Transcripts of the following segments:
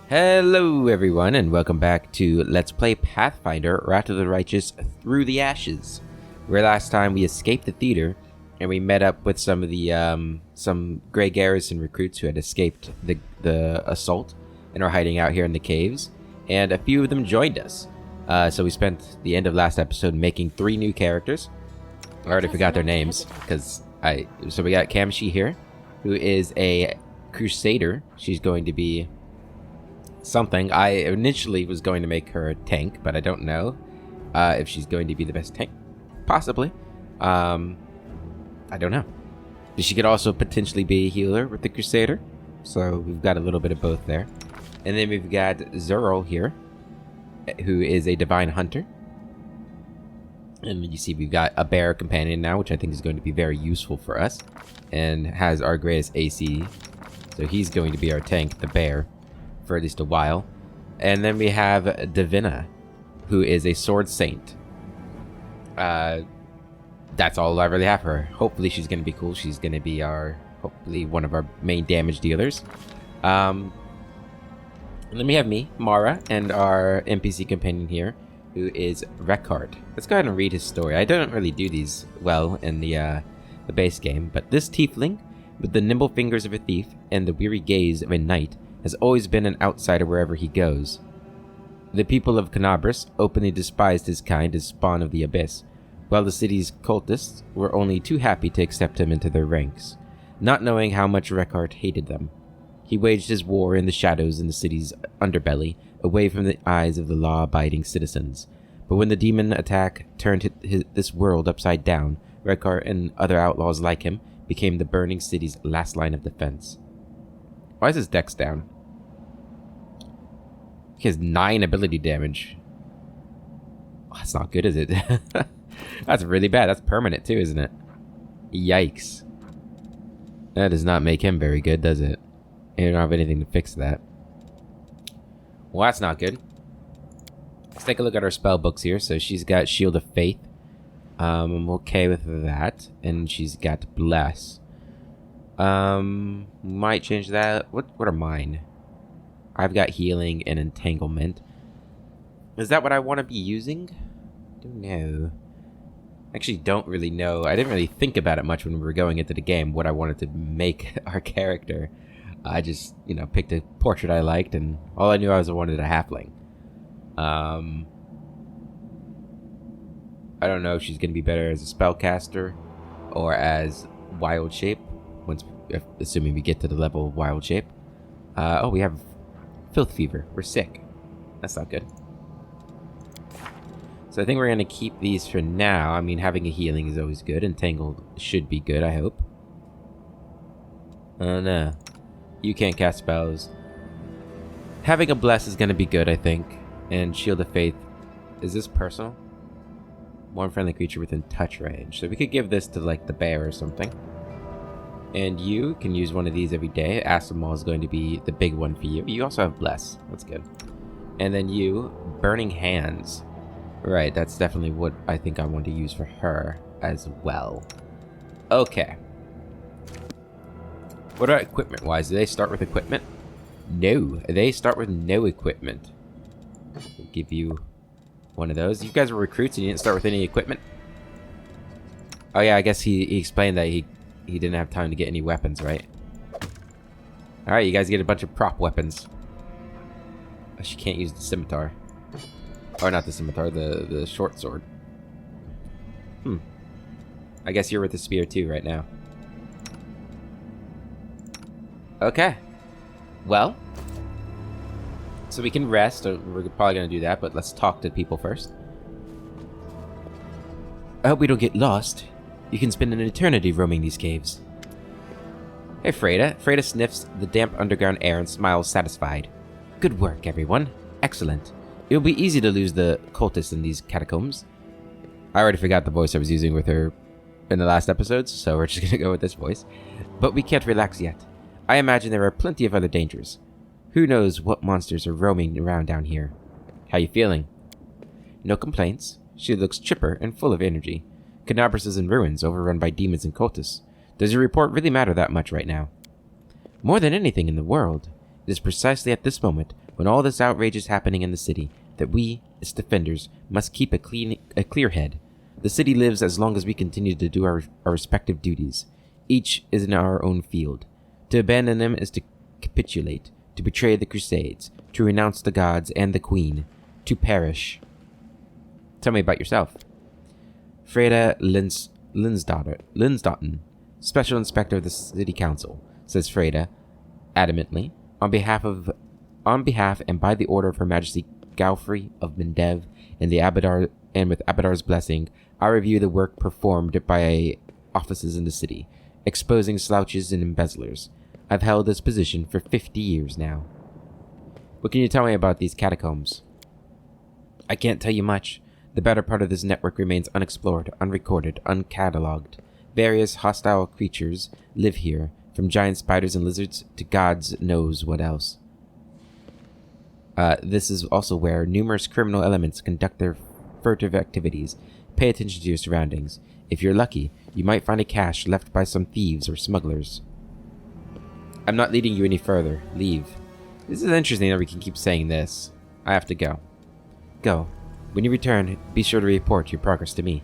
Hello everyone and welcome back to Let's Play Pathfinder Wrath of the Righteous Through the Ashes, where last time we escaped the theater and we met up with some of the some Grey Garrison recruits who had escaped the assault and are hiding out here in the caves, and a few of them joined us. So we spent the end of last episode making 3 new characters. I already forgot their names so we got Kamshi here, who is a Crusader. She's going to be something. I initially was going to make her a tank, but I don't know if she's going to be the best tank. Possibly. I don't know. She could also potentially be a healer with the Crusader. So we've got a little bit of both there. And then we've got Zerl here, who is a Divine Hunter. And you see we've got a Bear Companion now, which I think is going to be very useful for us. And has our greatest AC. So he's going to be our tank, the Bear, for at least a while. And then we have Divina, who is a Sword Saint. That's all I really have for her. Hopefully she's going to be cool. She's going to be hopefully one of our main damage dealers. And then we have me, Mara, and our NPC companion here, who is Rekard. Let's go ahead and read his story. I don't really do these well in the base game, but this tiefling, with the nimble fingers of a thief and the weary gaze of a knight, has always been an outsider wherever he goes. The people of Canabras openly despised his kind as spawn of the abyss, while the city's cultists were only too happy to accept him into their ranks, not knowing how much Rekard hated them. He waged his war in the shadows in the city's underbelly, away from the eyes of the law-abiding citizens. But when the demon attack turned this world upside down, Rekard and other outlaws like him became the burning city's last line of defense. Why is his dex down? He has 9 ability damage. Oh, that's not good, is it? That's really bad. That's permanent too, isn't it? Yikes. That does not make him very good, does it? You don't have anything to fix that. Well, that's not good. Let's take a look at our spell books here. So she's got Shield of Faith. I'm okay with that. And she's got Bless. Might change that. What are mine? I've got Healing and Entanglement. Is that what I want to be using? Don't know. Actually, don't really know. I didn't really think about it much when we were going into the game, what I wanted to make our character. I just, picked a portrait I liked, and all I knew I wanted a halfling. I don't know if she's going to be better as a spellcaster or as wild shape, assuming we get to the level of wild shape. Oh, we have Filth Fever. We're sick. That's not good. So I think we're going to keep these for now. I mean, having a healing is always good. Entangled should be good, I hope. Oh, no. You can't cast spells. Having a Bless is going to be good, I think. And Shield of Faith. Is this personal? One friendly creature within touch range. So we could give this to, like, the bear or something. And you can use one of these every day. Asimol is going to be the big one for you. You also have Bless. That's good. And then you, Burning Hands. Right, that's definitely what I think I want to use for her as well. Okay. What about equipment-wise? Do they start with equipment? No, they start with no equipment. We'll give you one of those. You guys were recruits and you didn't start with any equipment? Oh yeah, I guess he explained that he didn't have time to get any weapons, right? Alright, you guys get a bunch of prop weapons. Oh, she can't use the scimitar. Or not the scimitar, the short sword. I guess you're with the spear too right now. Okay. Well. So we can rest. Or we're probably going to do that, but let's talk to people first. I hope we don't get lost. You can spend an eternity roaming these caves. Hey, Freda. Freda sniffs the damp underground air and smiles satisfied. Good work, everyone. Excellent. It will be easy to lose the cultists in these catacombs. I already forgot the voice I was using with her in the last episodes, so we're just going to go with this voice. But we can't relax yet. I imagine there are plenty of other dangers. Who knows what monsters are roaming around down here. How you feeling? No complaints. She looks chipper and full of energy. Canabras is in ruins, overrun by demons and cultists. Does your report really matter that much right now? More than anything in the world, it is precisely at this moment when all this outrage is happening in the city, that we, its defenders, must keep a clear head. The city lives as long as we continue to do our respective duties. Each is in our own field. To abandon them is to capitulate, to betray the Crusades, to renounce the gods and the Queen, to perish. Tell me about yourself. Freda Linsdotten, Special Inspector of the City Council, says Freda, adamantly, on behalf and by the order of Her Majesty Gaufrey of Mendev and with Abadar's blessing, I review the work performed by offices in the city, exposing slouches and embezzlers. I've held this position for 50 years now. What can you tell me about these catacombs? I can't tell you much. The better part of this network remains unexplored, unrecorded, uncatalogued. Various hostile creatures live here, from giant spiders and lizards to gods knows what else. This is also where numerous criminal elements conduct their furtive activities. Pay attention to your surroundings. If you're lucky, you might find a cache left by some thieves or smugglers. I'm not leading you any further. Leave. This is interesting that we can keep saying this. I have to go. Go. When you return, be sure to report your progress to me.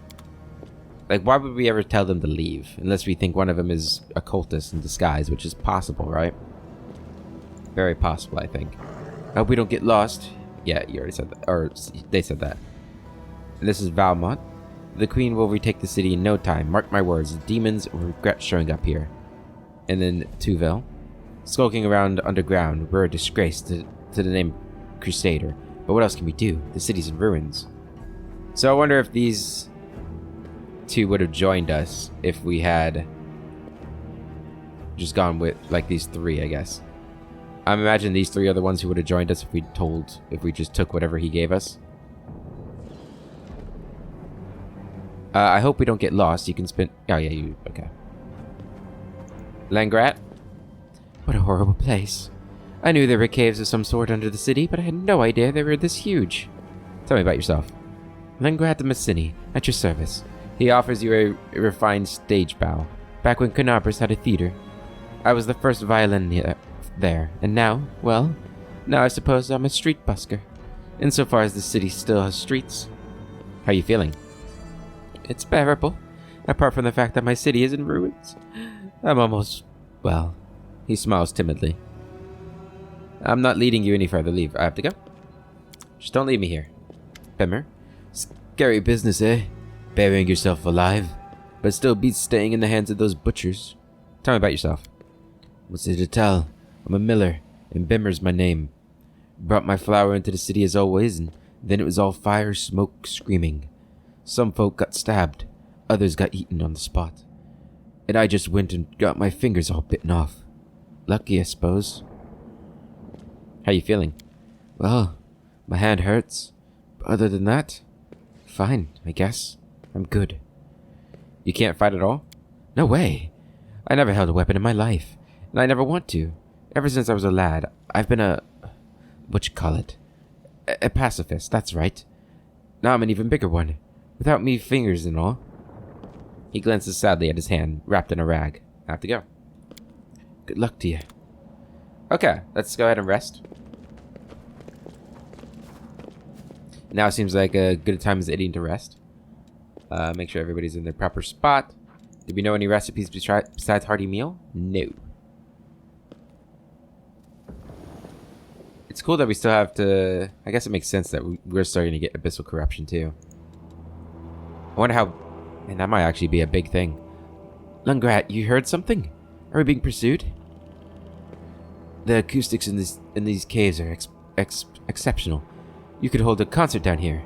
Like, why would we ever tell them to leave? Unless we think one of them is a cultist in disguise, which is possible, right? Very possible, I think. I hope we don't get lost. Yeah, you already said that. Or, they said that. This is Valmont. The Queen will retake the city in no time. Mark my words, the demons will regret showing up here. And then Tuville. Skulking around underground, we're a disgrace to the name Crusader. But what else can we do? The city's in ruins. So I wonder if these two would have joined us if we had just gone with, like, these three, I guess. I imagine these three are the ones who would have joined us if we just took whatever he gave us. I hope we don't get lost. You can spin... Oh, yeah, you... Okay. Langrat? What a horrible place. I knew there were caves of some sort under the city, but I had no idea they were this huge. Tell me about yourself. Langrat de Messini, at your service. He offers you a refined stage bow. Back when Canabras had a theater. I was the first violin there, and now, well, now I suppose I'm a street busker. Insofar as the city still has streets. How are you feeling? It's bearable, apart from the fact that my city is in ruins. I'm almost... well... He smiles timidly. I'm not leading you any further. Leave. I have to go. Just don't leave me here. Bimmer. Scary business, eh? Burying yourself alive. But it still beats staying in the hands of those butchers. Tell me about yourself. What's there to tell? I'm a miller, and Bimmer's my name. Brought my flour into the city as always, and then it was all fire, smoke, screaming. Some folk got stabbed. Others got eaten on the spot. And I just went and got my fingers all bitten off. Lucky, I suppose. How you feeling? Well, my hand hurts. But other than that, fine, I guess. I'm good. You can't fight at all? No way. I never held a weapon in my life, and I never want to. Ever since I was a lad, I've been a... whatchamacallit? A pacifist, that's right. Now I'm an even bigger one, without me fingers and all. He glances sadly at his hand, wrapped in a rag. I have to go. Good luck to you. Okay, let's go ahead and rest. Now it seems like a good time as any to rest. Make sure everybody's in their proper spot. Do we know any recipes besides hearty meal? No. It's cool that we still have to... I guess it makes sense that we're starting to get abyssal corruption too. I wonder how... And that might actually be a big thing. Langrat, you heard something? Are we being pursued? The acoustics in these caves are exceptional. You could hold a concert down here.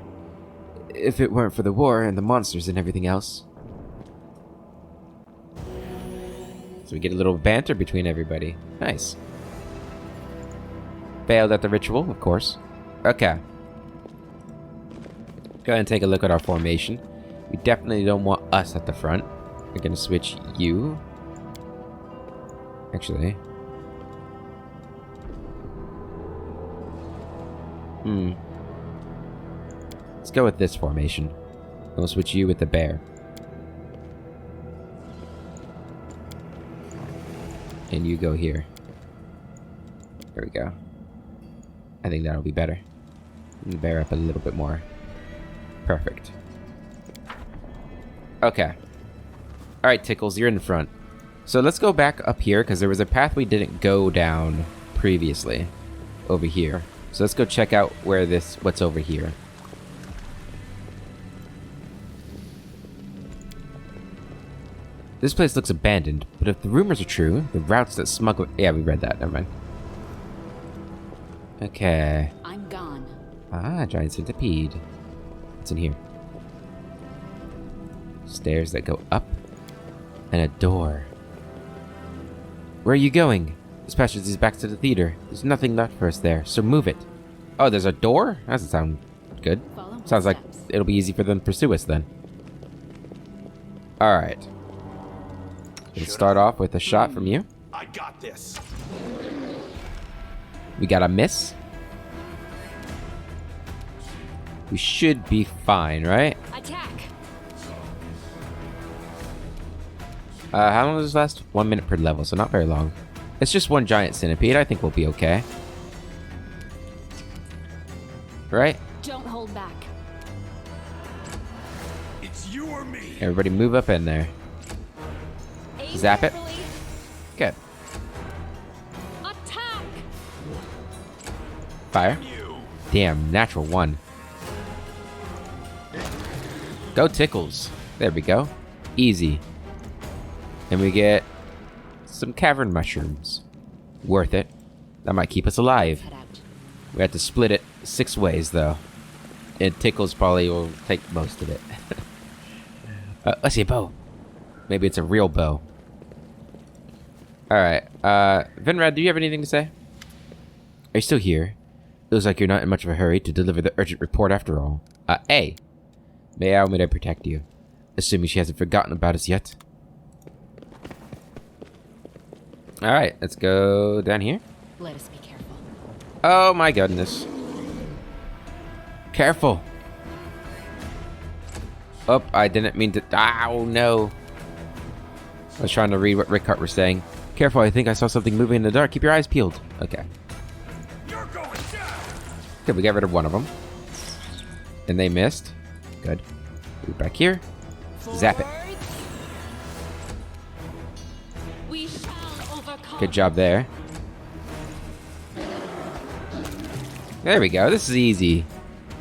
If it weren't for the war and the monsters and everything else. So we get a little banter between everybody. Nice. Failed at the ritual, of course. Okay. Go ahead and take a look at our formation. We definitely don't want us at the front. We're gonna switch you. Actually. Let's go with this formation. We'll switch you with the bear. And you go here. There we go. I think that'll be better. Bear up a little bit more. Perfect. Okay. Alright, Tickles, you're in the front. So let's go back up here, because there was a path we didn't go down previously. Over here. So let's go check out what's over here. This place looks abandoned, but if the rumors are true, the routes that smuggle... Yeah, we read that. Never mind. Okay. I'm gone. Ah, giant centipede. What's in here? Stairs that go up. And a door. Where are you going? This passage is back to the theater. There's nothing left for us there, so move it. Oh, there's a door? That doesn't sound good. Sounds like it'll be easy for them to pursue us then. Alright. Let's start off with a shot from you. I got this. We got a miss. We should be fine, right? Attack. How long does this last? 1 minute per level, so not very long. It's just one giant centipede. I think we'll be okay. Right? Don't hold back. It's you or me. Everybody move up in there. Aim Zap it. carefully. Good. Attack. Fire. You. Damn, natural one. Go Tickles. There we go. Easy. And we get some cavern mushrooms. Worth it. That might keep us alive. Head out. We have to split it 6 ways, though. And Tickles probably will take most of it. Let's see a bow. Maybe it's a real bow. Alright. Vinrad, do you have anything to say? Are you still here? Looks like you're not in much of a hurry to deliver the urgent report after all. May I allow me to protect you? Assuming she hasn't forgotten about us yet. Alright, let's go down here. Let us be careful. Oh my goodness. Careful. Oh, I didn't mean to... Oh, no. I was trying to read what Rickhart was saying. Careful, I think I saw something moving in the dark. Keep your eyes peeled. Okay. You're going down. Okay, we got rid of one of them. And they missed. Good. Move back here. Zap it. We shall overcome. Good job there. There we go. This is easy.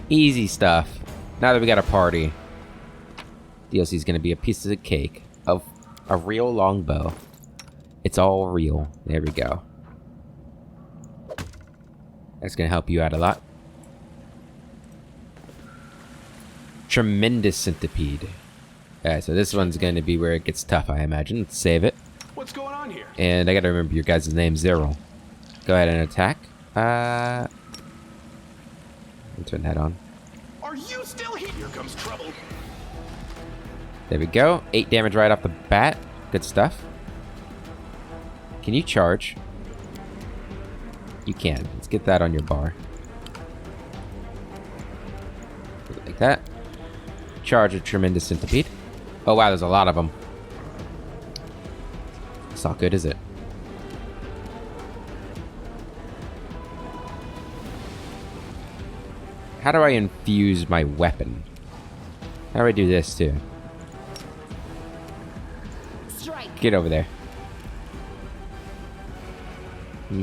Easy stuff. Now that we got a party. DLC is going to be a piece of cake of a real longbow. It's all real. There we go. That's going to help you out a lot. Tremendous centipede. Alright, so this one's going to be where it gets tough, I imagine. Let's save it. What's going on here? And I got to remember your guys' name, Zero. Go ahead and attack. Let me turn that on. Are you still here? Here comes trouble. There we go. 8 damage right off the bat. Good stuff. Can you charge? You can. Let's get that on your bar. Like that. Charge a tremendous centipede. Oh wow, there's a lot of them. It's not good, is it? How do I infuse my weapon? How do I do this too? Strike. Get over there. Go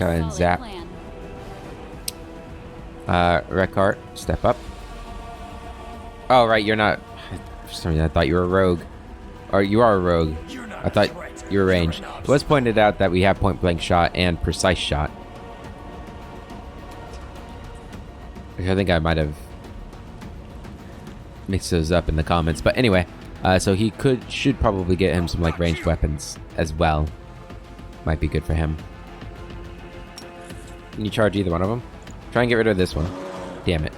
ahead and Solid zap. plan. Rickhart, step up. Oh, right, you're not... For some reason, I thought you were a rogue. Or you are a rogue. You're not I thought a threat. you were ranged. You're an It was pointed out that we have point-blank shot and precise shot. Which I think I might have mixed those up in the comments. But anyway, so he should probably get him some like ranged weapons as well. Might be good for him. Can you charge either one of them? Try and get rid of this one. Damn it.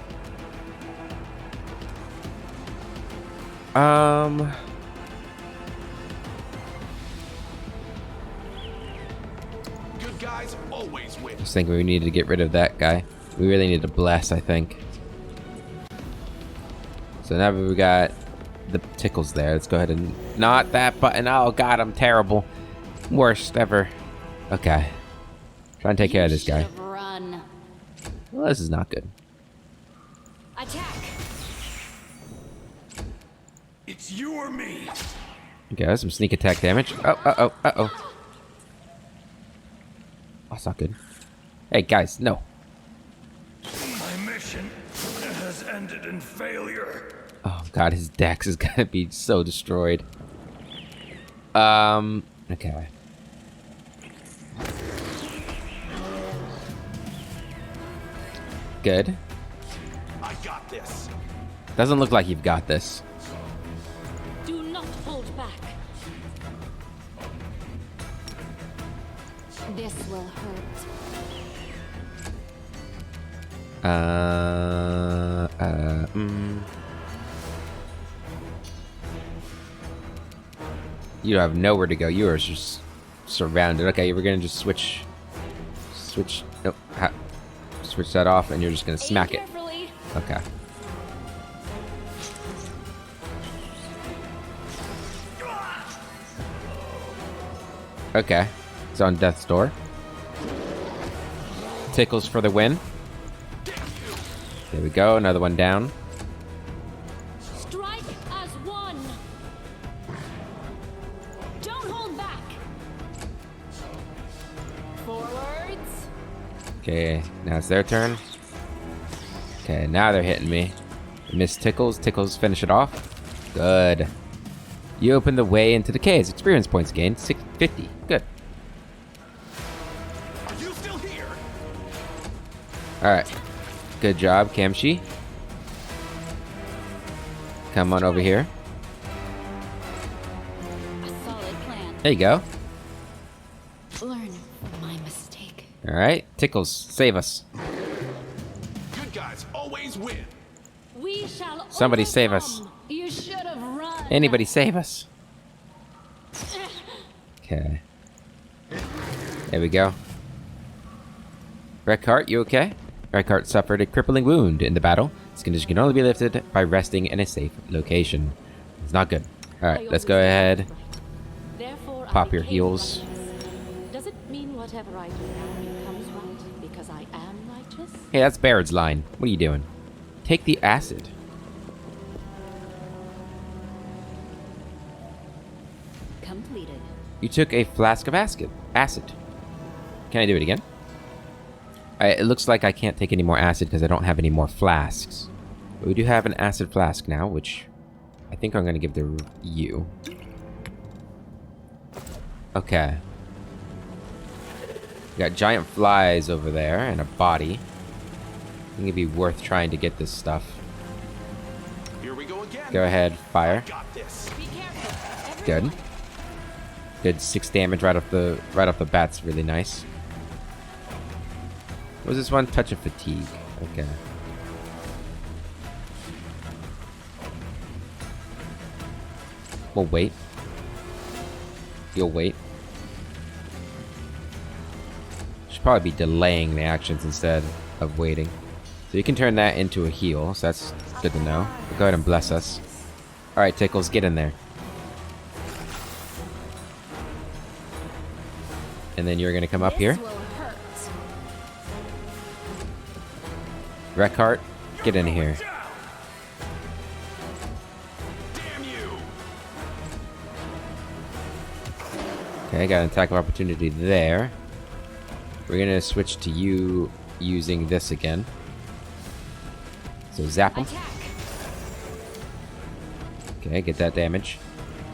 Good guys always win. I was thinking we needed to get rid of that guy. We really need to bless, I think. So now we got the tickles there. Let's go ahead and... Not that button. Oh god, I'm terrible. Worst ever. Okay. Try and take care of this guy. Should've run. Well, this is not good. Attack. It's you or me. Okay, that's some sneak attack damage. Oh. Oh, that's not good. Hey, guys, no. My mission has ended in failure. Oh, God, his dex is gonna be so destroyed. Okay. Good. I got this. Doesn't look like you've got this. Do not hold back. This will hurt. You have nowhere to go. You are just surrounded. Okay, we're gonna just switch. Nope. Switch that off, and you're just gonna smack it. Carefully. Okay. Okay. It's on death's door. Tickles for the win. There we go. Another one down. Strike as one. Don't hold back. Forwards. Okay, now it's their turn. Okay, now they're hitting me. Miss Tickles. Tickles finish it off. Good. You open the way into the caves. Experience points gained. 650. Good. Are you still here? Alright. Good job, Kamshi. Come on over here. A solid plan. There you go. Learn from my mistake. Alright. Tickles, save us. Good guys always win. We shall Somebody save us. overcome. You should have run. Anybody save us. Okay. There we go. Reckart, you okay? Reckart suffered a crippling wound in the battle. His condition can only be lifted by resting in a safe location. It's not good. Alright, let's go ahead. Therefore, Pop I your became heals. righteous. Does it mean whatever I do now becomes right because I am righteous? Hey, that's Baird's line. What are you doing? Take the acid. Completed. You took a flask of acid. Can I do it again? It looks like I can't take any more acid because I don't have any more flasks. But we do have an acid flask now, which I think I'm going to give to you. Okay. We got giant flies over there and a body. I think it'd be worth trying to get this stuff. Here we go again. Go ahead, fire. Got this. Be careful. Good. Everyone. Good 6 damage right off the bat's really nice. What was this one? Touch of fatigue. Okay. We'll wait. You'll wait. Should probably be delaying the actions instead of waiting. So you can turn that into a heal, so that's good to know. But go ahead and bless us. Alright, Tickles, get in there. And then you're gonna come up here. This will hurt. Reckart, get in here. Damn you. Okay, got an attack of opportunity there. We're gonna switch to you using this again. So zap him. Attack. Okay, get that damage.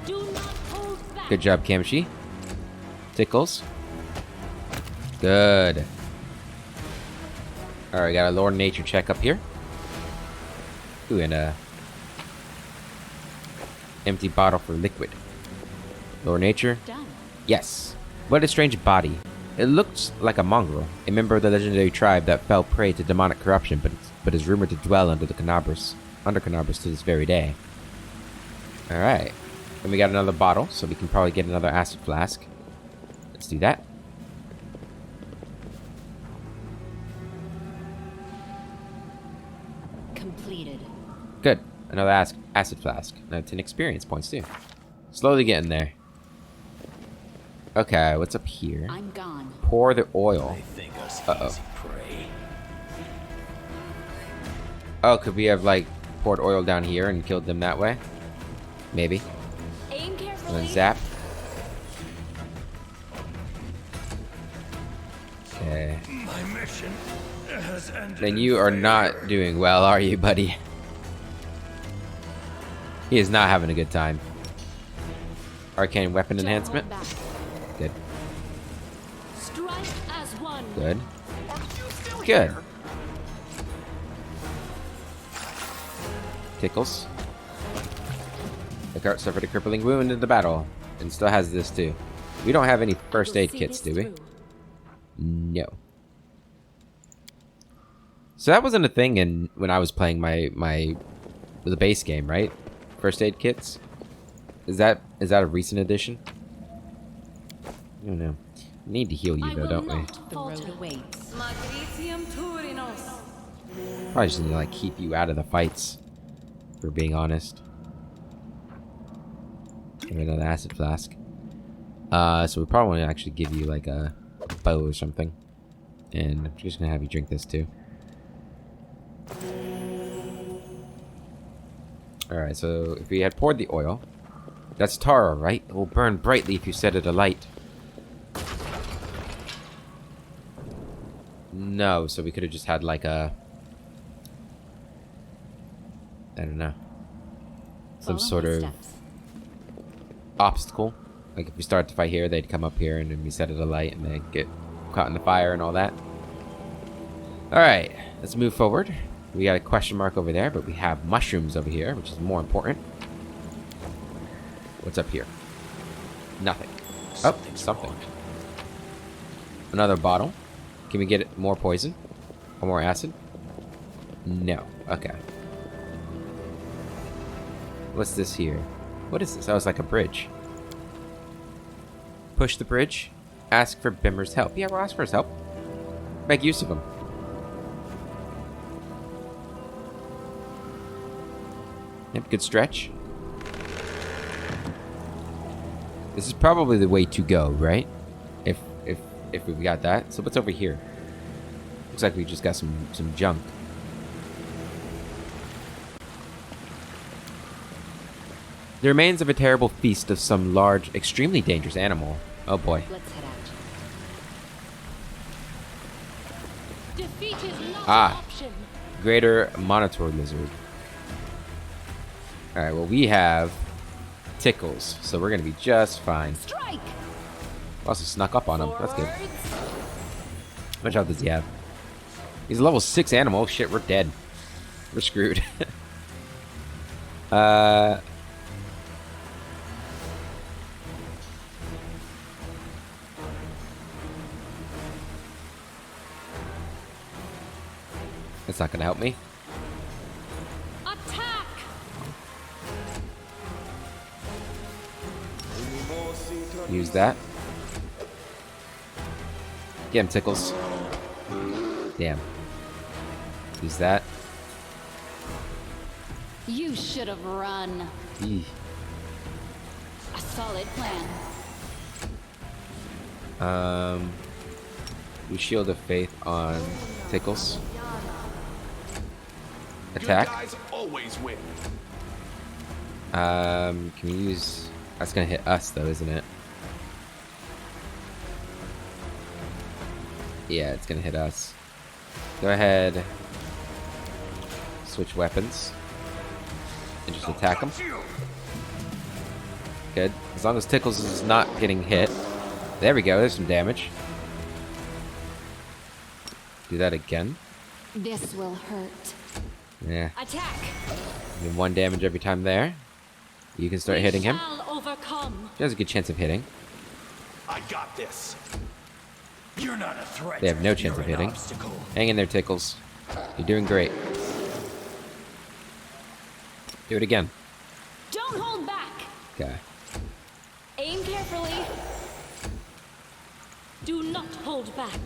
Do not hold back. Good job, Kamshi. Tickles. Good. Alright, got a Lord Nature check up here. Ooh, and a empty bottle for liquid. Lord Nature. Done. Yes. What a strange body. It looks like a mongrel, a member of the legendary tribe that fell prey to demonic corruption, but is rumored to dwell under Canabras to this very day. Alright. And we got another bottle, so we can probably get another acid flask. Let's do that. Completed. Good. Another acid flask. Now 10 experience points too. Slowly getting there. Okay, what's up here? I'm gone. Pour the oil. Think us Uh-oh. easy prey. Oh, could we have, like, poured oil down here and killed them that way? Maybe. Aim And carefully. then zap. Okay. My mission has ended. Then you are not doing well, are you, buddy? He is not having a good time. Arcane weapon Don't enhancement. hold back. Good. Strike as one. Good. Are you still Good. here? Tickles. The cart suffered a crippling wound in the battle, and still has this too. We don't have any first We'll aid see kits, this do we? through. No. So that wasn't a thing in when I was playing the base game, right? First aid kits. Is that a recent addition? I don't know. We need to heal you I though, will don't we? not The road falter. awaits. Probably just need to like keep you out of the fights. For being honest. Give me another acid flask. So we probably want to actually give you like a bow or something. And I'm just gonna have you drink this too. Alright, so if we had poured the oil, that's Tara, right? It will burn brightly if you set it alight. No, so we could have just had like a... I don't know. Some Follow sort my of steps. obstacle. Like if we start to fight here, they'd come up here and then we set it alight and they'd get caught in the fire and all that. Alright, let's move forward. We got a question mark over there, but we have mushrooms over here, which is more important. What's up here? Nothing. Oh, something. Another bottle. Can we get more poison? Or more acid? No. Okay. What's this here? What is this? Oh, it's like a bridge. Push the bridge. Ask for Bimmer's help. Yeah, we'll ask for his help. Make use of him. Yep, good stretch. This is probably the way to go, right? If we've got that. So what's over here? Looks like we just got some junk. The remains of a terrible feast of some large, extremely dangerous animal. Oh boy. Let's head out. Defeat is not Ah. an option. Greater monitor lizard. Alright, well we have tickles, so we're gonna be just fine. Strike. Also snuck up on him. That's good. Forwards. How much health does he have? He's a level 6 animal. Shit, we're dead. We're screwed. That's not gonna help me. Attack. Use that. Get him, Tickles. Damn. Use that. You should have run. Eeh. A solid plan. Do Shield of Faith on Tickles. Good Attack. guys always win. Can we use... That's gonna hit us though, isn't it? Yeah, it's gonna hit us. Go ahead. Switch weapons. And just attack him. Good. As long as Tickles is not getting hit. There we go, there's some damage. Do that again. This will hurt. Yeah. Attack. And 1 damage every time there. You can start hitting him. Shall overcome. He has a good chance of hitting. I got this. You're not a threat. They have no chance of You're an hitting. obstacle. Hang in there, Tickles. You're doing great. Do it again. Don't hold back. Okay. Aim carefully. Do not hold back.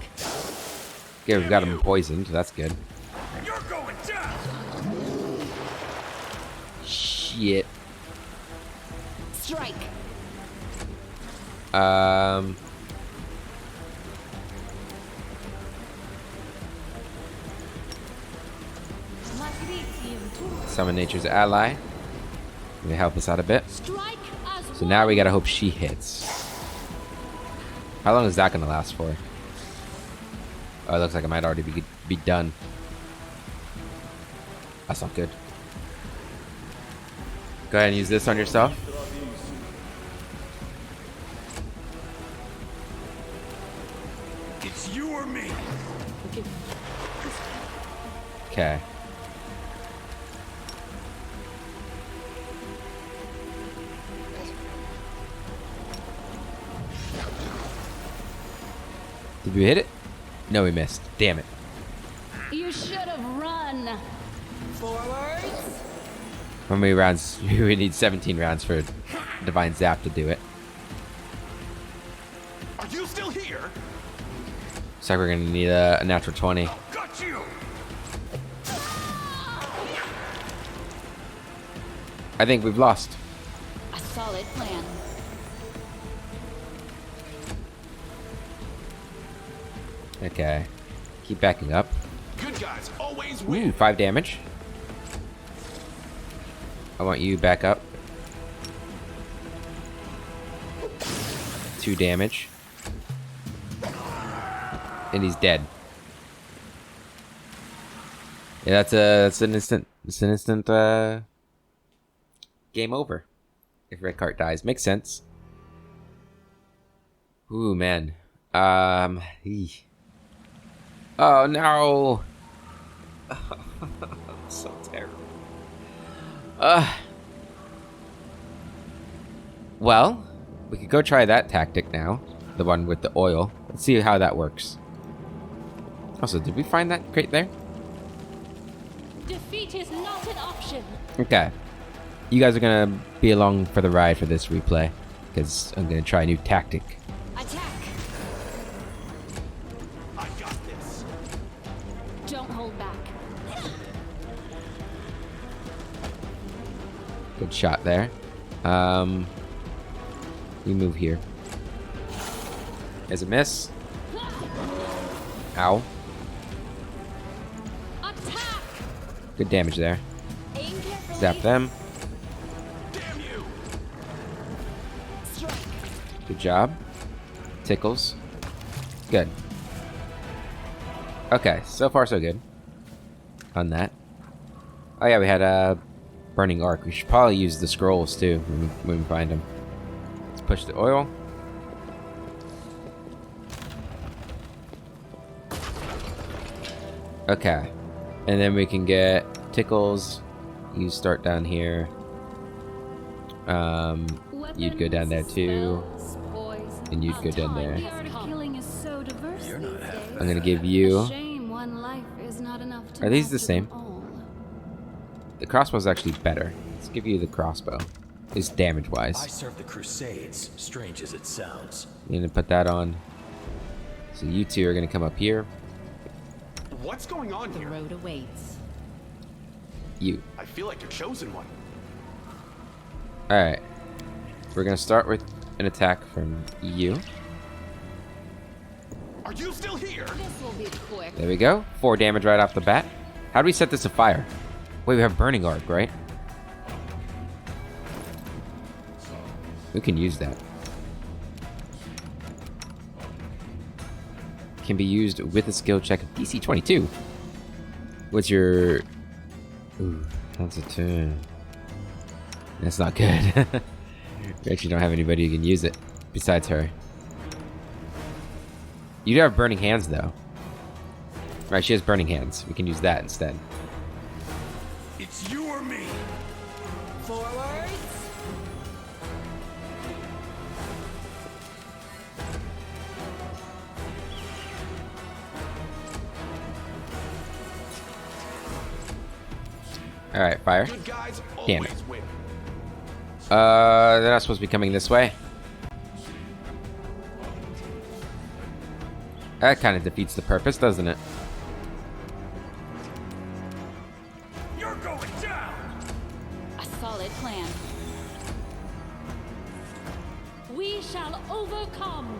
Okay, we've got him poisoned. That's good. You're going down. Shit. Strike. Summon Nature's Ally. Gonna help us out a bit. Strike as So now we gotta hope she hits. How long is that gonna last for? Oh, it looks like it might already be done. That's not good. Go ahead and use this on yourself. It's you or me. Okay. Did we hit it? No, we missed. Damn it. You should have run. Forwards. How many rounds? We need 17 rounds for Divine Zap to do it. Are you still here? Looks like we're gonna need a natural 20. Got you. I think we've lost. A solid plan. Okay. Keep backing up. Good guys always Ooh, win. 5 damage. I want you back up. 2 damage. And he's dead. Yeah, that's an instant game over. If Red Cart dies. Makes sense. Ooh, man. Eesh. Oh no! So terrible. Well, we could go try that tactic now. The one with the oil. Let's see how that works. Also, did we find that crate there? Defeat is not an option. Okay. You guys are gonna be along for the ride for this replay. Because I'm gonna try a new tactic. Attack. I got this. Don't hold back. Good shot there. You move here. There's a miss. Ow. Attack. Good damage there. Aim carefully. Zap them. Damn you. Strike. Good job. Tickles. Good. Okay, so far so good. On that. Oh yeah, we had a burning arc. We should probably use the scrolls too when we find them. Let's push the oil. Okay. And then we can get tickles. You start down here. You'd go down there too. And you'd go down there. Killing is so diverse these days. I'm gonna give you... Shame one life is not enough to Are these the master same? them all. The crossbow's actually better. Let's give you the crossbow. It's I damage-wise. serve the Crusades, strange as it sounds. I'm gonna put that on. So you two are gonna come up here. What's going on The here? road awaits. You. I feel like the chosen one. Alright. We're gonna start with an attack from you. Are you still here? This will be quick. There we go. 4 damage right off the bat. How do we set this afire? Wait, we have burning arc, right? We can use that. Can be used with a skill check of DC 22. What's your... Ooh, that's a 10. That's not good. We actually don't have anybody who can use it besides her. You do have burning hands though. Right, she has burning hands. We can use that instead. It's you or me. Forwards. Alright, fire. Good guys Damn always win. They're not supposed to be coming this way. That kind of defeats the purpose, doesn't it? You're going down. A solid plan. We shall overcome.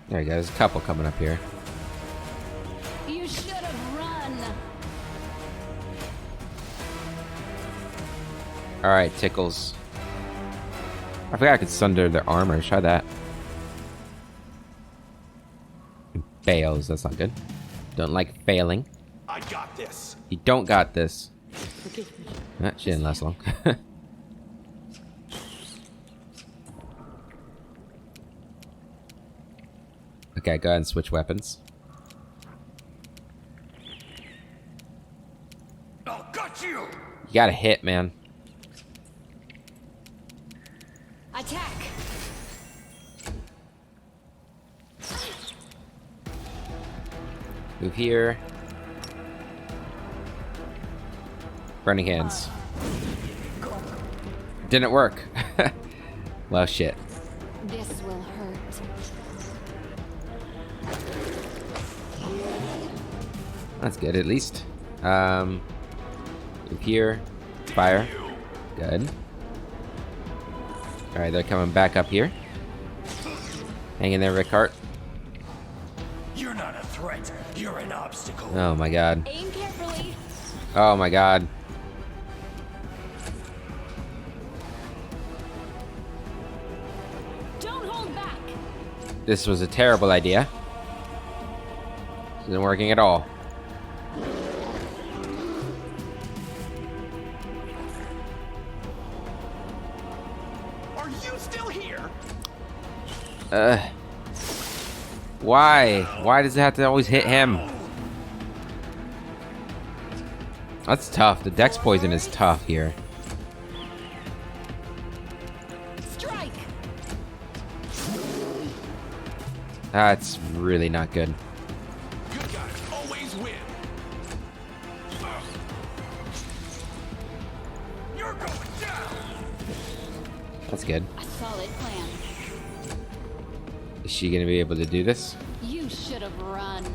There you go. There's a couple coming up here. You should have run. Alright, tickles. I forgot I could sunder their armor. Try that. Fails. That's not good. Don't like failing. I got this. You don't got this. Forgive me. She didn't last long. Okay, go ahead and switch weapons. I'll gut you. You gotta hit, man. Attack. Move here. Burning hands. Didn't work. Well, shit. This will hurt. That's good, at least. Move here. Fire. Good. Alright, they're coming back up here. Hang in there, Rickhart. You're not a threat. You're an obstacle. Oh my god. Aim carefully. Oh my god. Don't hold back. This was a terrible idea. This isn't working at all. Are you still here? Why? Why does it have to always hit him? That's tough. The dex poison is tough here. Strike. That's really not good. Good guys always win. You're going down. That's good. A solid plan. Is she gonna be able to do this? You should have run.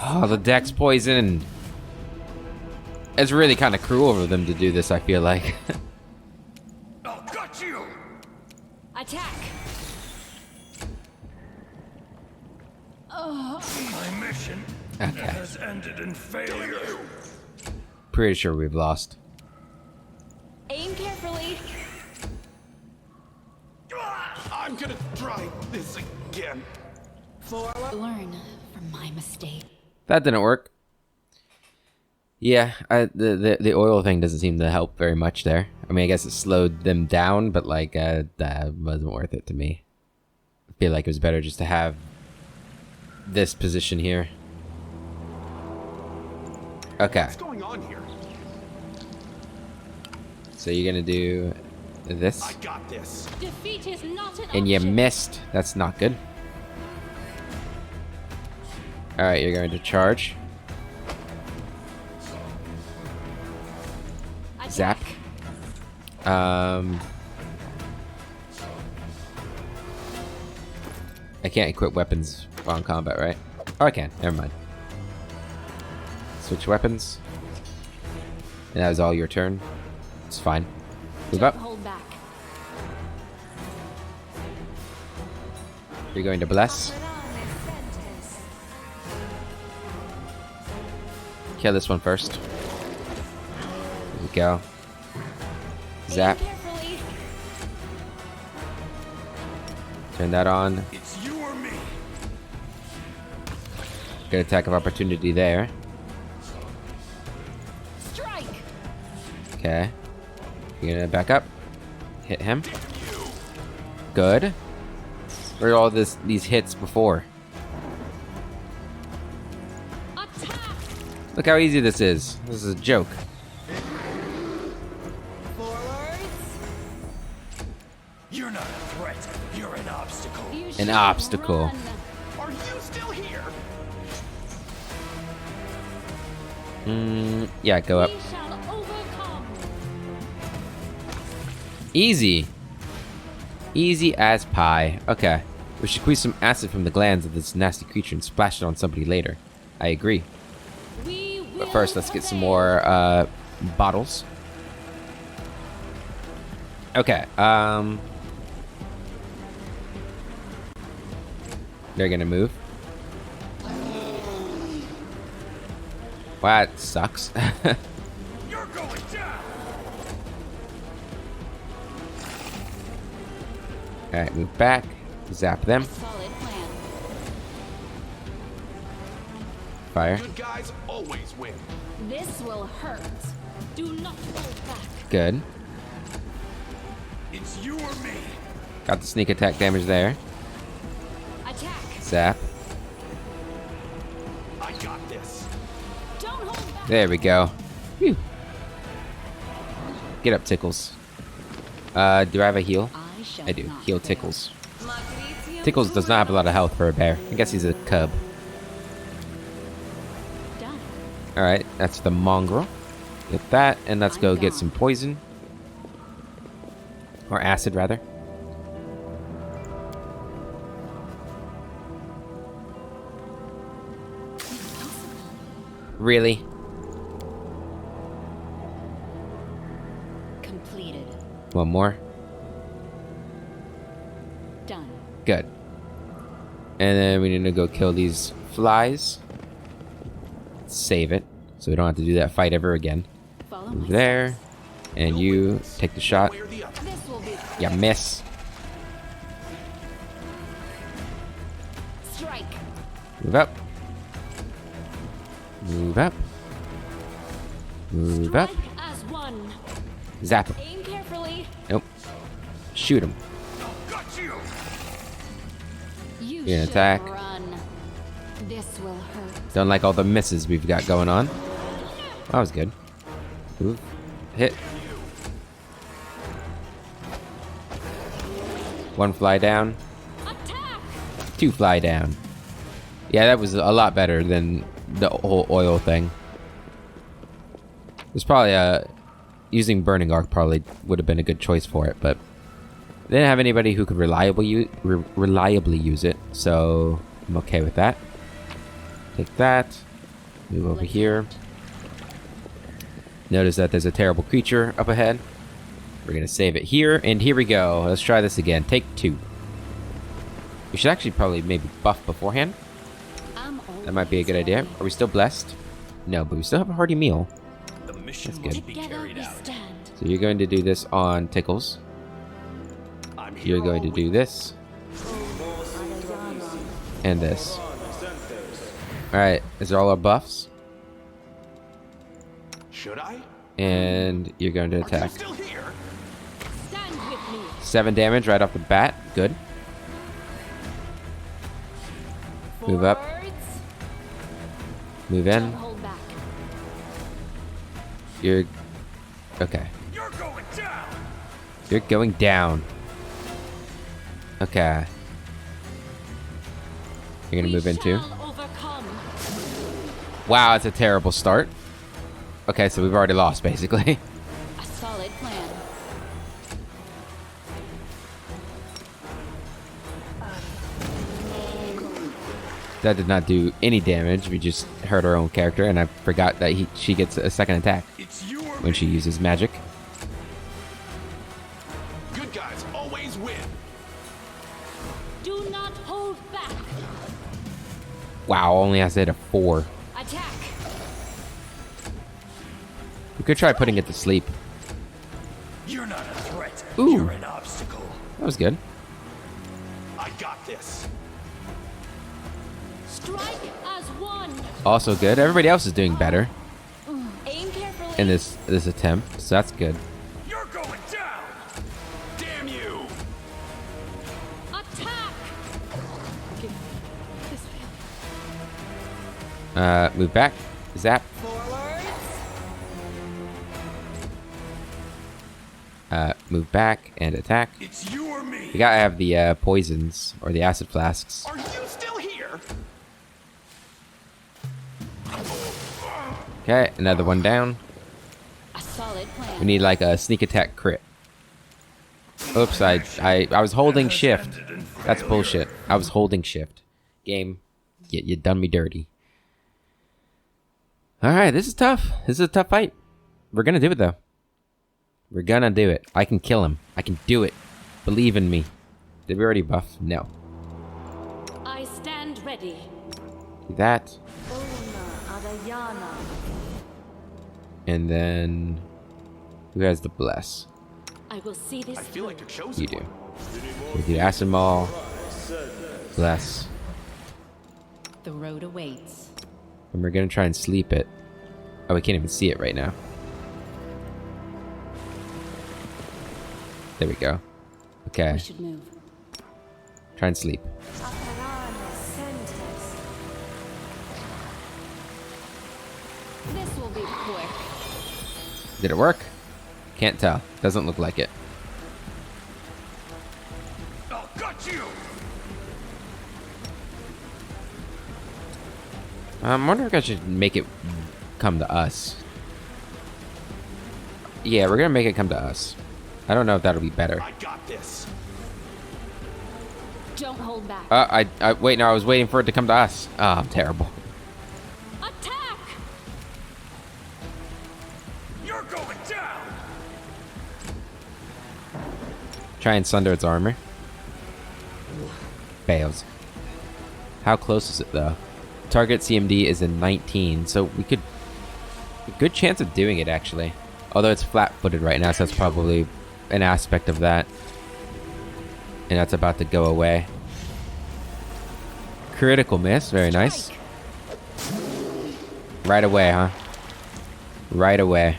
Oh, the dex poison. It's really kind of cruel of them to do this, I feel like. I'll gut you. Attack. My mission has ended in failure. Pretty sure we've lost. Aim carefully. I'm gonna try this again. Learn from my mistake. That didn't work. Yeah, the oil thing doesn't seem to help very much there. I mean, I guess it slowed them down, but like that wasn't worth it to me. I feel like it was better just to have this position here. Okay, What's going on here? so you're gonna do this, I got this. Defeat is not an and you option. missed. That's not good. All right, you're going to charge. Zap. I can't equip weapons while in combat, right? Oh, I can. Never mind. Switch weapons. And that was all your turn. It's fine. Move up. Don't hold back. You're going to bless. Kill this one first. There we go. Zap. Aim carefully. Turn that on. It's you or me. Good attack of opportunity there. Strike. Okay. You're gonna back up. Hit him. Good. Where are all these hits before? Attack. Look how easy this is. This is a joke. Forwards. You're not a threat. You're an obstacle. You An should obstacle. run. Are you still here? Yeah, go up. We shall overcome. Easy. Easy as pie. Okay. We should squeeze some acid from the glands of this nasty creature and splash it on somebody later. I agree. We But will first, let's get some prevail. more bottles. Okay. They're gonna move. Wow, that sucks. You're going down. Alright, move back. Zap them. Solid plan. Fire. Good guys always win. This will hurt. Do not hold back. Good. It's you or me. Got the sneak attack damage there. Attack. Zap. I got this. Don't hold back. There we go. Phew. Get up, Tickles. Do I have a heal? I do. Heal Tickles. Tickles does not have a lot of health for a bear. I guess he's a cub. Done. Alright, that's the mongrel. Get that, and let's go get some poison. Or acid, rather. Really? Completed. One more? Done. Good. And then we need to go kill these flies. Save it, so we don't have to do that fight ever again. Follow Move my there. And you take the shot. Way or the other. steps. This will be You miss. strike. Move up. Move up. Move up. Strike as one. Zap him. Aim carefully. Nope. Shoot him. Got you. You Yeah, should attack. run. This will hurt. Don't like all the misses we've got going on. That was good. Move. Hit. One fly down. Attack. Two fly down. Yeah, that was a lot better than the whole oil thing. There's probably using burning arc probably would have been a good choice for it, but they didn't have anybody who could reliably use it, so I'm okay with that. Take that. Move over here. Notice that there's a terrible creature up ahead. We're gonna save it here, and here we go. Let's try this again. Take 2. We should actually probably maybe buff beforehand. That might be a good idea. Are we still blessed? No, but we still have a hearty meal. The mission That's good. must be Together carried we out. stand. So you're going to do this on Tickles. I'm here You're going to do this. And this. Alright, these are all our buffs. Should I? And you're going to Are you attack. still here? Stand with me. 7 damage right off the bat. Good. Move up. Forwards. Move Don't in. hold back. You're... Okay. You're going down. You're going down. Okay. You're gonna move in too. Shall overcome. Wow, it's a terrible start. Okay, so we've already lost, basically. A solid plan. That did not do any damage. We just hurt our own character, and I forgot that she gets a second attack It's you or when me. she uses magic. Good guys always win. Do not hold back. Wow, only has to hit a 4. Attack. We could try putting it to sleep. You're not a threat. Ooh. You're an obstacle. That was good. I got this. Strike as one. Also good. Everybody else is doing better Aim carefully. in this attempt, so that's good. You're going down. Damn you! Attack. Give this way. Move back. Zap. Forwards. Move back and attack. It's you or me. We gotta have the poisons or the acid flasks. Are you still here? Okay, another one down. A solid plan. We need like a sneak attack crit. Oops, I was holding shift. That's bullshit. I was holding shift. Game, you done me dirty. Alright, this is tough. This is a tough fight. We're gonna do it though. We're gonna do it. I can kill him. I can do it. Believe in me. Did we already buff? No. I stand ready. Do that. And then... Who has the bless? I will see this I feel like a chosen You do. one. We do acid maul. Bless. The road awaits. And we're gonna try and sleep it. Oh, we can't even see it right now. There we go. Okay. We should move. Try and sleep. This will be quick. Did it work? Can't tell. Doesn't look like it. I'll gut you! I'm wondering if I should make it come to us. Yeah, we're gonna make it come to us. I don't know if that'll be better. I got this. Don't hold back. I wait. No, I was waiting for it to come to us. Oh, I'm terrible. Attack! You're going down! Try and sunder its armor. Fails. How close is it though? Target CMD is a 19, so we could... A good chance of doing it actually. Although it's flat-footed right now, so that's probably an aspect of that. And that's about to go away. Critical miss, very nice. Right away, huh? Right away.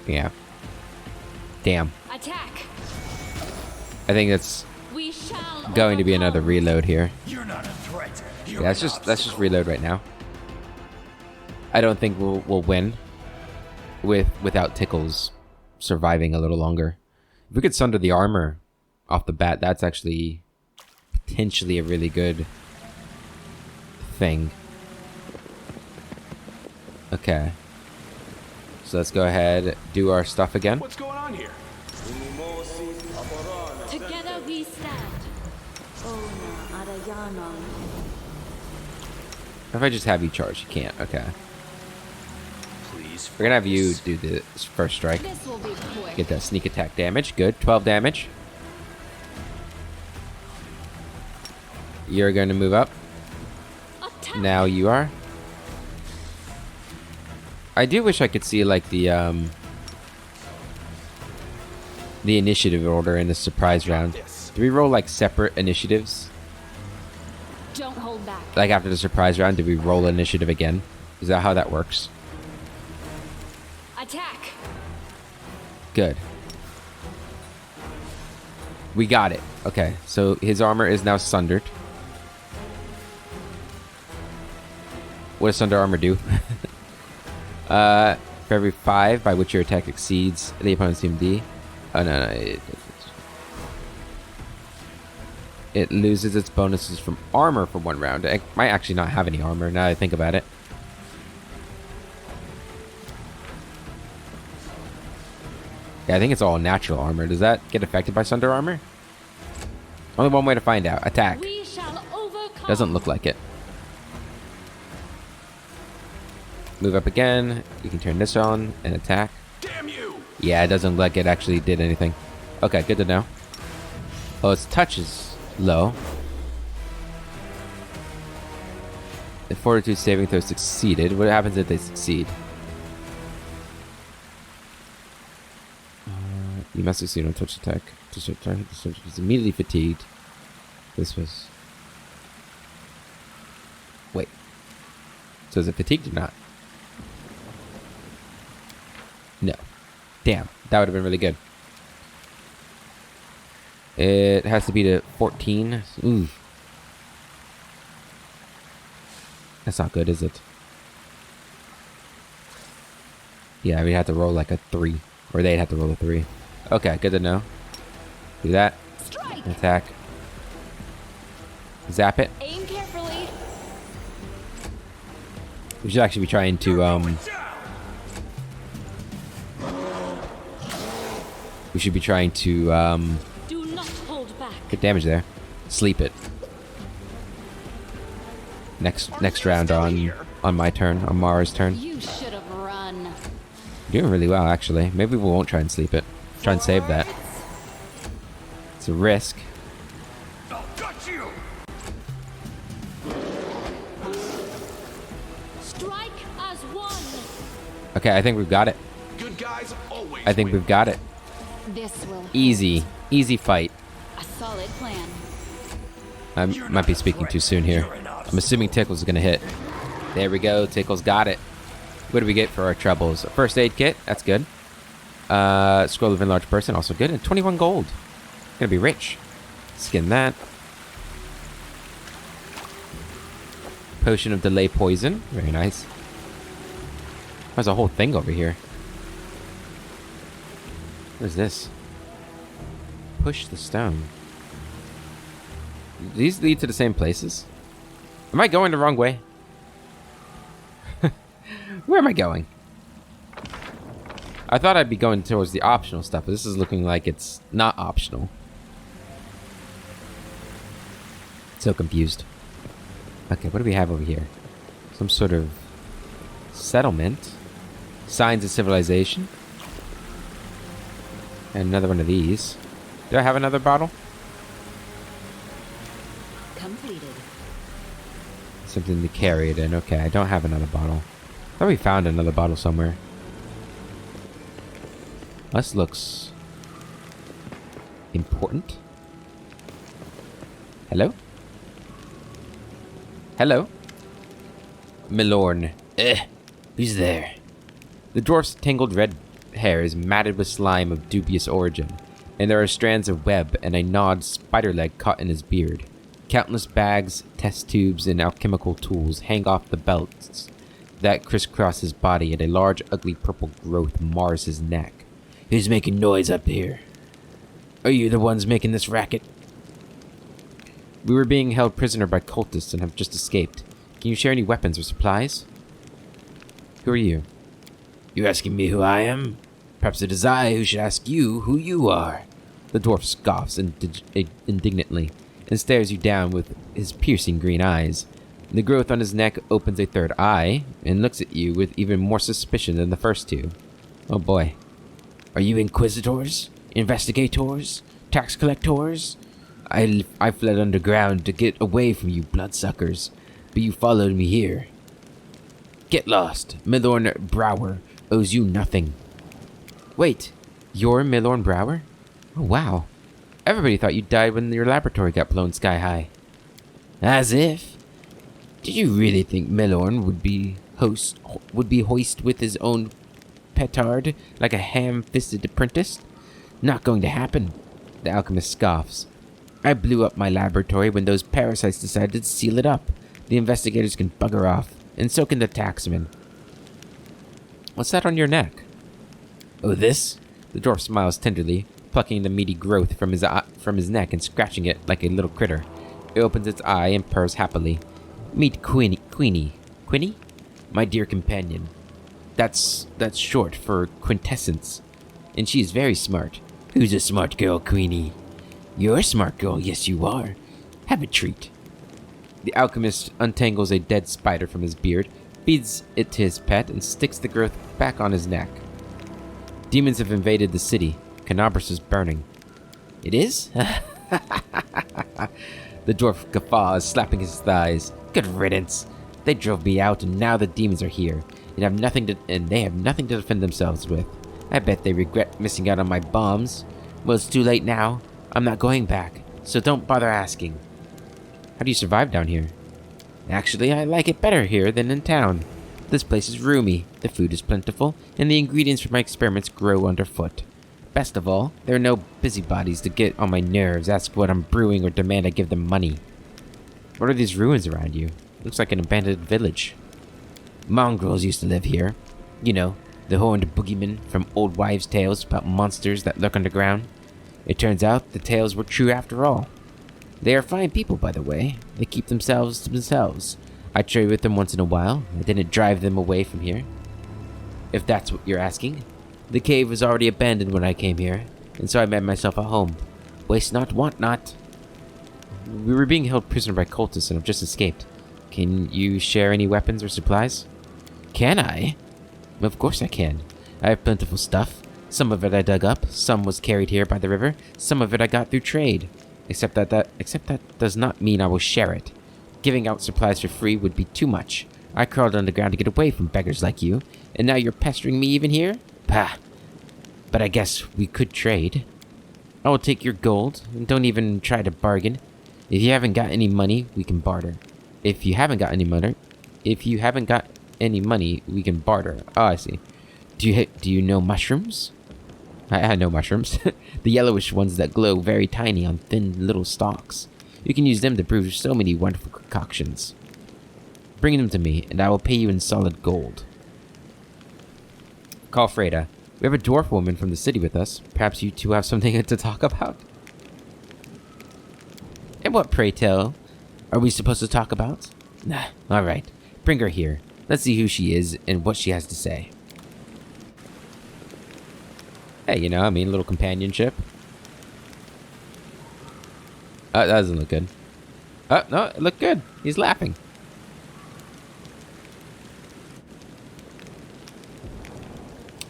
Yeah. Damn. Attack! I think that's We shall going to be another overcome. reload here. You're not a threat. You're Yeah, let's just reload right now. I don't think we'll win without Tickles surviving a little longer. If we could sunder the armor off the bat, that's actually potentially a really good thing. Okay. So let's go ahead, do our stuff again. What's going on here? Together we stand. If I just have you charge, you can't. Okay. Please. We're gonna have you do the first strike. This will be quick. Get that sneak attack damage. Good. 12 damage. You're going to move up. Attack! Now you are. I do wish I could see like the initiative order in the surprise round. Do we roll like separate initiatives? Don't hold back. Like after the surprise round, do we roll initiative again? Is that how that works? Attack! Good. We got it. Okay, so his armor is now sundered. What does sunder armor do? For every 5 by which your attack exceeds the opponent's CMD. Oh, no. It loses its bonuses from armor for 1 round. It might actually not have any armor now that I think about it. Yeah, I think it's all natural armor. Does that get affected by sunder armor? Only one way to find out. Attack. We shall overcome. Doesn't look like it. Move up again. You can turn this on and attack. Damn you! Yeah, it doesn't look like it actually did anything. Okay, good to know. Oh, its touch is low. The fortitude saving throw succeeded. What happens if they succeed? You must succeed on touch attack. To start target, the subject is immediately fatigued. This was... Wait. So is it fatigued or not? No. Damn. That would have been really good. It has to be to 14. Ooh. That's not good, is it? Yeah, we'd have to roll like a 3. Or they'd have to roll a 3. Okay, good to know. Do that. Strike! Attack. Zap it. Aim carefully. We should actually be trying to, we should be trying to, Do not hold back. get damage there. Sleep it. Next round on my turn, on Mara's turn. You should have run. Doing really well, actually. Maybe we won't try and sleep it. Try and save that. It's a risk. I'll gut you! Strike as one. Okay, I think we've got it. Good guys always I think win. we've got it. This will Easy. Easy fight. a solid plan. I might be speaking too soon here. I'm assuming Tickle's gonna hit. There we go. Tickle's got it. What do we get for our troubles? A first aid kit. That's good. Scroll of enlarged person. Also good. And 21 gold. Gonna be rich. Skin that. Potion of delay poison. Very nice. There's a whole thing over here. What is this? Push the stone. These lead to the same places? Am I going the wrong way? Where am I going? I thought I'd be going towards the optional stuff, but this is looking like it's not optional. So confused. Okay, what do we have over here? Some sort of settlement. Signs of civilization. And another one of these. Do I have another bottle? Completed. Something to carry it in. Okay, I don't have another bottle. I thought we found another bottle somewhere. This looks important. Hello? Hello? Milorn. Who's there? The dwarf's tangled red hair is matted with slime of dubious origin, and there are strands of web and a gnawed spider leg caught in his beard. Countless bags, test tubes, and alchemical tools hang off the belts that crisscross his body, and a large, ugly purple growth mars his neck. Who's making noise up here? Are you the ones making this racket? We were being held prisoner by cultists and have just escaped. Can you share any weapons or supplies? Who are you? You asking me who I am? Perhaps it is I who should ask you who you are. The dwarf scoffs indignantly and stares you down with his piercing green eyes. The growth on his neck opens a third eye and looks at you with even more suspicion than the first two. Oh boy. Are you inquisitors? Investigators? Tax collectors? I fled underground to get away from you bloodsuckers, but you followed me here. Get lost. Milorn Brower owes you nothing. Wait, you're Milorn Brower? Oh, wow. Everybody thought you died when your laboratory got blown sky high. As if. Did you really think Milorn would be hoist with his own petard like a ham-fisted apprentice? Not going to happen. The alchemist scoffs. I blew up my laboratory when those parasites decided to seal it up. The investigators can bugger off, and so can the taxman. What's that on your neck? Oh, this? The dwarf smiles tenderly, plucking the meaty growth from his neck and scratching it like a little critter. It opens its eye and purrs happily. Meet Queenie. Queenie? My dear companion. That's short for quintessence. And she's very smart. Who's a smart girl, Queenie? You're a smart girl, yes you are. Have a treat. The alchemist untangles a dead spider from his beard, feeds it to his pet, and sticks the growth back on his neck. Demons have invaded the city. Canabras is burning. It is? The dwarf guffaws, slapping his thighs. Good riddance. They drove me out, and now the demons are here, and they have nothing to defend themselves with. I bet they regret missing out on my bombs. Well, it's too late now. I'm not going back, so don't bother asking. How do you survive down here? Actually, I like it better here than in town. This place is roomy, the food is plentiful, and the ingredients for my experiments grow underfoot. Best of all, there are no busybodies to get on my nerves, ask what I'm brewing, or demand I give them money. What are these ruins around you? Looks like an abandoned village. Mongrels used to live here. You know, the horned boogeymen from old wives' tales about monsters that lurk underground. It turns out the tales were true after all. They are fine people, by the way. They keep themselves to themselves. I trade with them once in a while. I didn't drive them away from here. If that's what you're asking. The cave was already abandoned when I came here, and so I made myself a home. Waste not, want not. We were being held prisoner by cultists and have just escaped. Can you share any weapons or supplies? Can I? Of course I can. I have plentiful stuff. Some of it I dug up, some was carried here by the river, some of it I got through trade. Except that does not mean I will share it. Giving out supplies for free would be too much. I crawled underground to get away from beggars like you, And now you're pestering me even here? Pah. But I guess we could trade. I will take your gold, and don't even try to bargain. If you haven't got any money, we can barter. If you haven't got any money, we can barter. Oh, I see. Do you know mushrooms? I know mushrooms. The yellowish ones that glow very tiny on thin little stalks. You can use them to brew so many wonderful concoctions. Bring them to me, and I will pay you in solid gold. Call Freda. We have a dwarf woman from the city with us. Perhaps you two have something to talk about? And what, pray tell, are we supposed to talk about? Nah, alright. Bring her here. Let's see who she is and what she has to say. Hey, you know, I mean, a little companionship. That doesn't look good. Oh, no, it looked good. He's laughing.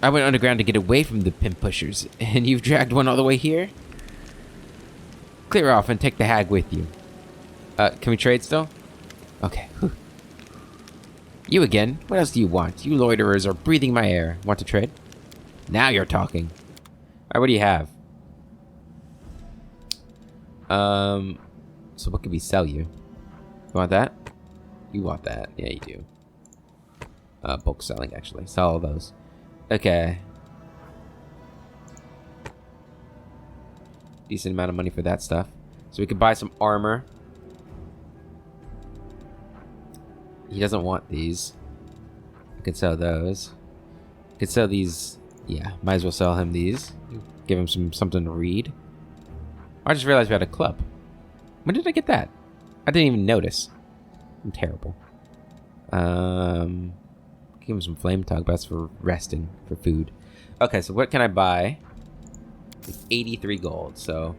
I went underground to get away from the pimp pushers, and you've dragged one all the way here? Clear off and take the hag with you. Can we trade still? Okay. Whew. You again? What else do you want? You loiterers are breathing my air. Want to trade? Now you're talking. Alright, what do you have? So what can we sell you? You want that? You want that. Yeah, you do. Bulk selling, actually. Sell all those. Okay. Decent amount of money for that stuff. So we could buy some armor. He doesn't want these. I could sell those. I could sell these. Yeah, might as well sell him these. Give him something to read. I just realized we had a club. When did I get that? I didn't even notice. I'm terrible. Give him some flame tug, but that's for resting, for food. Okay, so what can I buy? It's 83 gold, so...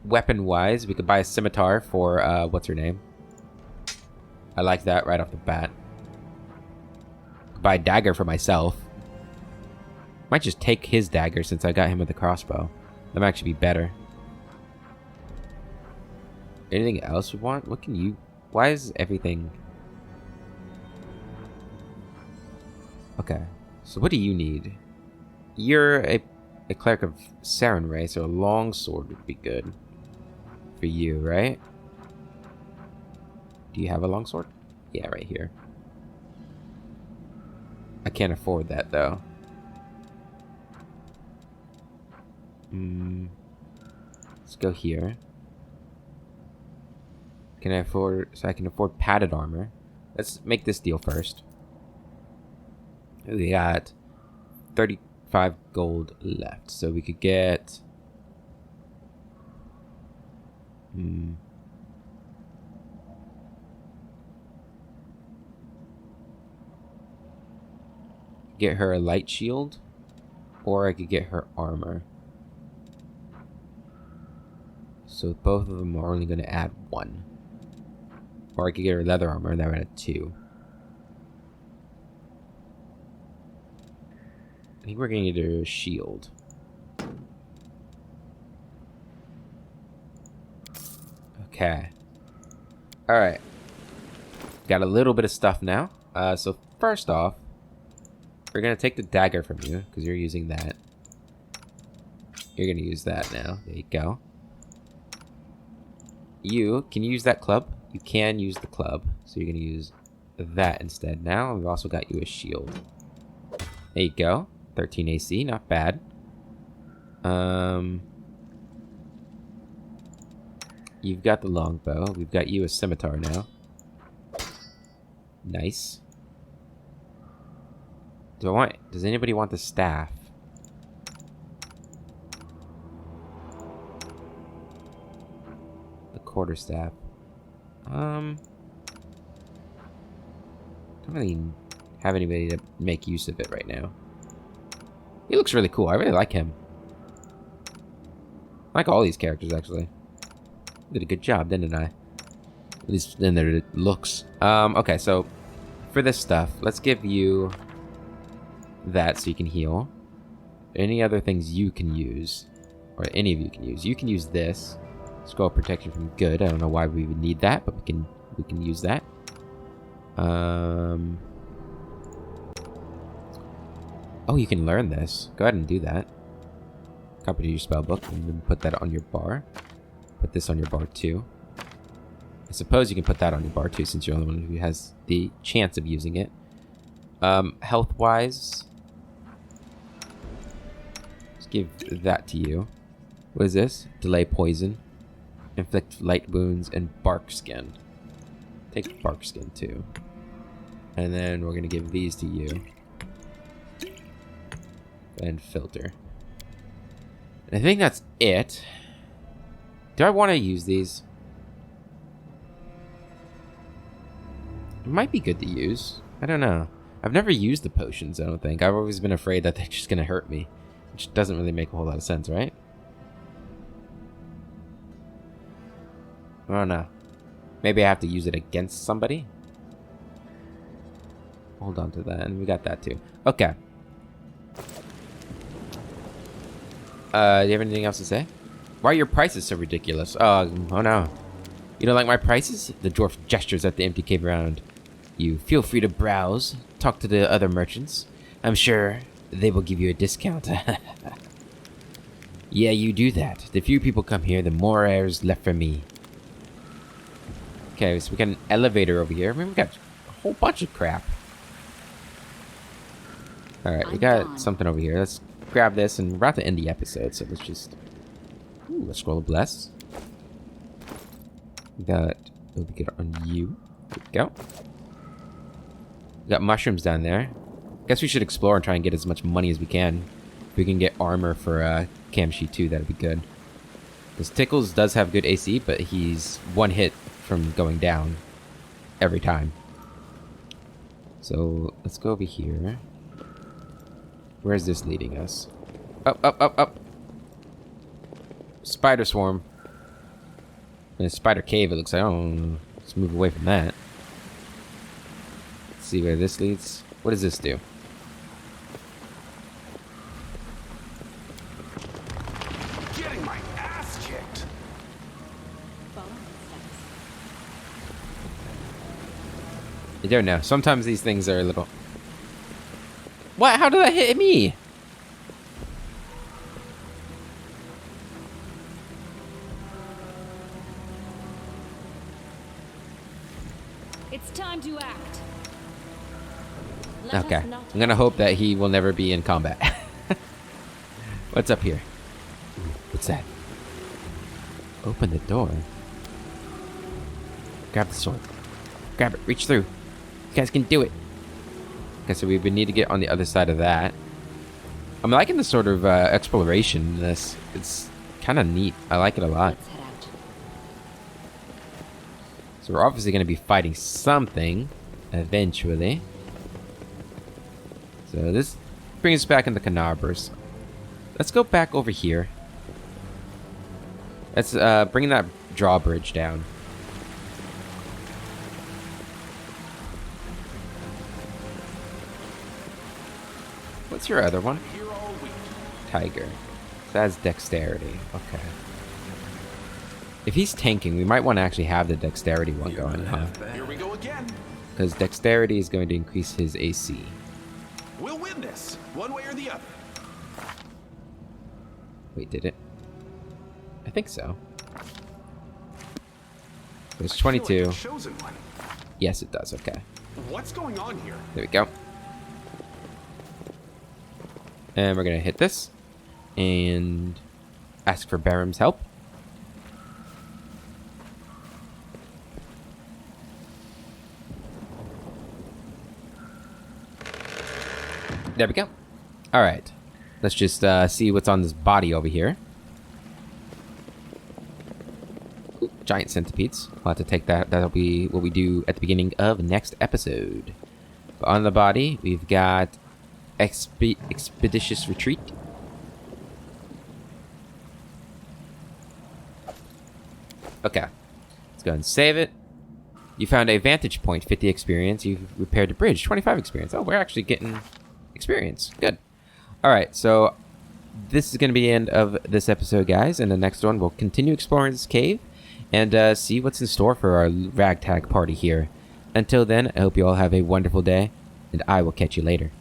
Weapon-wise, we could buy a scimitar for, what's her name? I like that right off the bat. Could buy a dagger for myself. Might just take his dagger since I got him with the crossbow. That might actually be better. Anything else we want? What can you... Why is everything... Okay, so what do you need? You're a cleric of Sarenrae, so a long sword would be good for you, right? Do you have a long sword? Yeah, right here. I can't afford that though. Let's go here. Can I afford... So I can afford padded armor. Let's make this deal first. We got 35 gold left, so we could get... Get her a light shield, or I could get her armor. So both of them are only going to add 1. Or I could get her leather armor, and that would add 2. I think we're going to get her a shield. Okay. Alright. Got a little bit of stuff now. So first off, we're going to take the dagger from you, because you're using that. You're going to use that now. There you go. Can you use that club? You can use the club. So you're going to use that instead. Now we've also got you a shield. There you go. 13 AC, not bad. You've got the longbow. We've got you a scimitar now. Nice. Does anybody want the staff? The quarterstaff. Don't really have anybody to make use of it right now. He looks really cool. I really like him. I like all these characters, actually. Did a good job, didn't I? At least in their looks. Okay, so for this stuff, let's give you that so you can heal. Any other things you can use, or any of you can use. You can use this. Scroll protection from good. I don't know why we would need that, but we can use that. Oh, you can learn this. Go ahead and do that. Copy to your spell book and then put that on your bar. Put this on your bar too. I suppose you can put that on your bar too, since you're the only one who has the chance of using it. Health-wise, let's give that to you. What is this? Delay poison, inflict light wounds, and bark skin. Take bark skin too. And then we're gonna give these to you. And filter. And I think that's it. Do I want to use these? It might be good to use. I don't know. I've never used the potions, I don't think. I've always been afraid that they're just gonna hurt me. Which doesn't really make a whole lot of sense, right? I don't know. Maybe I have to use it against somebody? Hold on to that, and we got that too. Okay. Do you have anything else to say? Why are your prices so ridiculous? Oh no. You don't like my prices? The dwarf gestures at the empty cave around you. Feel free to browse. Talk to the other merchants. I'm sure they will give you a discount. Yeah, you do that. The fewer people come here, the more air's left for me. Okay, so we got an elevator over here. I mean, we got a whole bunch of crap. Alright, we got something over here. Let's grab this, and we're about to end the episode, so let's just... Ooh, let's scroll a bless. We got... It'll be good on you. There we go. We got mushrooms down there. Guess we should explore and try and get as much money as we can. If we can get armor for Kamshi too, that'd be good. Because Tickles does have good AC, but he's one hit from going down every time. So let's go over here. Where's this leading us? Up, up, up, up. Spider swarm. And a spider cave, it looks like. Oh, let's move away from that. Let's see where this leads. What does this do? Getting my ass kicked. I don't know. Sometimes these things are a little... What? How did that hit me? It's time to act. Okay. I'm gonna hope that he will never be in combat. What's up here? Ooh, what's that? Open the door. Grab the sword. Grab it. Reach through. You guys can do it. Okay, so we would need to get on the other side of that. I'm liking the sort of exploration in this. It's kind of neat. I like it a lot. Let's head out. So we're obviously going to be fighting something eventually. So this brings us back into Canarbers. Let's go back over here. Let's bring that drawbridge down. What's your other one? Here all week. Tiger. That's dexterity. Okay. If he's tanking, we might want to actually have the dexterity one going, huh? Here we go again. Because dexterity is going to increase his AC. We'll win this, one way or the other. Wait, did it? I think so. There's 22. Like chosen one. Yes, it does. Okay. What's going on here? There we go. And we're going to hit this. And ask for Baram's help. There we go. Alright. Let's just see what's on this body over here. Ooh, giant centipedes. We'll have to take that. That'll be what we do at the beginning of next episode. But on the body, we've got Expeditious Retreat. Okay. Let's go and save it. You found a vantage point, 50 experience. You've repaired a bridge, 25 experience. Oh, we're actually getting experience. Good. All right, so this is going to be the end of this episode, guys. And the next one, we'll continue exploring this cave and see what's in store for our ragtag party here. Until then, I hope you all have a wonderful day, and I will catch you later.